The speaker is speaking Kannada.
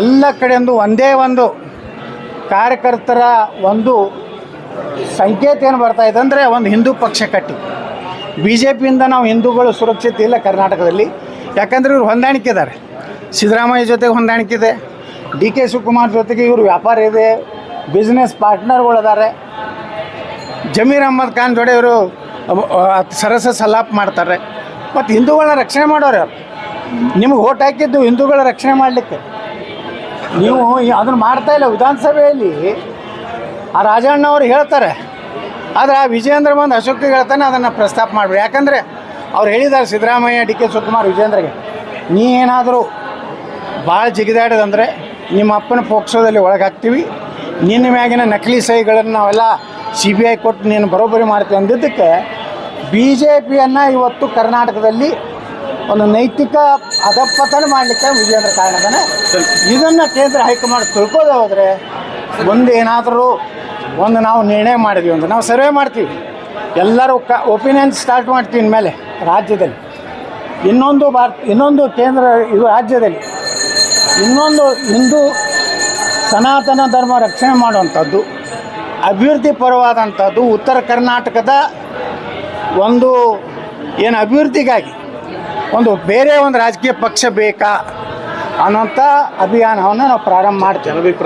ಎಲ್ಲ ಕಡೆಯಿಂದ ಒಂದೇ ಒಂದು ಕಾರ್ಯಕರ್ತರ ಒಂದು ಸಂಕೇತ ಏನು ಬರ್ತಾಯಿದೆ ಅಂದರೆ ಒಂದು ಹಿಂದೂ ಪಕ್ಷ ಕಟ್ಟಿ ಬಿ ಜೆ ಪಿಯಿಂದ ನಾವು ಹಿಂದೂಗಳು ಸುರಕ್ಷಿತ ಇಲ್ಲ ಕರ್ನಾಟಕದಲ್ಲಿ. ಯಾಕಂದರೆ ಇವರು ಹೊಂದಾಣಿಕೆ ಇದ್ದಾರೆ, ಸಿದ್ದರಾಮಯ್ಯ ಜೊತೆಗೆ ಹೊಂದಾಣಿಕೆ ಇದೆ, ಡಿ ಕೆ ಶಿವಕುಮಾರ್ ಜೊತೆಗೆ ಇವರು ವ್ಯಾಪಾರ ಇದೆ, ಬಿಸ್ನೆಸ್ ಪಾರ್ಟ್ನರ್ಗಳಿದ್ದಾರೆ, ಜಮೀರ್ ಅಹ್ಮದ್ ಖಾನ್ ಜೊತೆ ಇವರು ಸರಸ ಸಲಾಪ್ ಮಾಡ್ತಾರೆ. ಮತ್ತು ಹಿಂದೂಗಳನ್ನ ರಕ್ಷಣೆ ಮಾಡೋರು ಅವ್ರು. ನಿಮಗೆ ಓಟ್ ಹಾಕಿದ್ದು ಹಿಂದೂಗಳ ರಕ್ಷಣೆ ಮಾಡಲಿಕ್ಕೆ, ನೀವು ಅದನ್ನು ಮಾಡ್ತಾಯಿಲ್ಲ. ವಿಧಾನಸಭೆಯಲ್ಲಿ ಆ ರಾಜಣ್ಣವ್ರು ಹೇಳ್ತಾರೆ, ಆದರೆ ಆ ವಿಜಯೇಂದ್ರ ಬಂದು ಅಶೋಕ್ಗೆ ಹೇಳ್ತಾನೆ ಅದನ್ನು ಪ್ರಸ್ತಾಪ ಮಾಡಬೇಡಿ. ಯಾಕಂದರೆ ಅವ್ರು ಹೇಳಿದ್ದಾರೆ ಸಿದ್ದರಾಮಯ್ಯ, ಡಿ ಕೆ ಶಿವಕುಮಾರ್, ವಿಜಯೇಂದ್ರಗೆ, ನೀ ಏನಾದರೂ ಭಾಳ ಜಿಗಿದಾಡೋದಂದರೆ ನಿಮ್ಮ ಅಪ್ಪನ ಪೋಕ್ಸೋದಲ್ಲಿ ಒಳಗೆ ಹಾಕ್ತೀವಿ, ನಿನ್ನ ಮ್ಯಾಗಿನ ನಕಲಿ ಸಹಿಗಳನ್ನು ನಾವೆಲ್ಲ CBI ಕೊಟ್ಟು ನೀನು ಬರೋಬ್ಬರಿ ಮಾಡ್ತೀವಿ ಅಂದಿದ್ದಕ್ಕೆ ಬಿ ಜೆ ಪಿಯನ್ನು ಇವತ್ತು ಕರ್ನಾಟಕದಲ್ಲಿ ಒಂದು ನೈತಿಕ ಅಧಪತನ ಮಾಡಲಿಕ್ಕೆ ವಿಜಯೇಂದ್ರ ಕಾರಣದಾನೆ. ಇದನ್ನು ಕೇಂದ್ರ ಹೈಕಮಾಂಡ್ ತಿಳ್ಕೋದೇ ಹೋದರೆ ಒಂದು ಏನಾದರೂ ಒಂದು ನಾವು ನಿರ್ಣಯ ಮಾಡಿದ್ವಿ ಅಂದರೆ ನಾವು ಸರ್ವೆ ಮಾಡ್ತೀವಿ, ಎಲ್ಲರೂ ಒಪಿನಿಯನ್ ಸ್ಟಾರ್ಟ್ ಮಾಡ್ತೀವಿ ಇನ್ಮೇಲೆ ರಾಜ್ಯದಲ್ಲಿ. ಇನ್ನೊಂದು ಕೇಂದ್ರ ಇದು ರಾಜ್ಯದಲ್ಲಿ ಇನ್ನೊಂದು ಹಿಂದೂ ಸನಾತನ ಧರ್ಮ ರಕ್ಷಣೆ ಮಾಡುವಂಥದ್ದು, ಅಭಿವೃದ್ಧಿ ಪರವಾದಂಥದ್ದು, ಉತ್ತರ ಕರ್ನಾಟಕದ ಒಂದು ಏನು ಅಭಿವೃದ್ಧಿಗಾಗಿ ಒಂದು ಬೇರೆ ಒಂದು ರಾಜಕೀಯ ಪಕ್ಷ ಬೇಕಾ ಅನ್ನೋಂಥ ಅಭಿಯಾನವನ್ನು ನಾವು ಪ್ರಾರಂಭ ಮಾಡ್ತೀವಿ.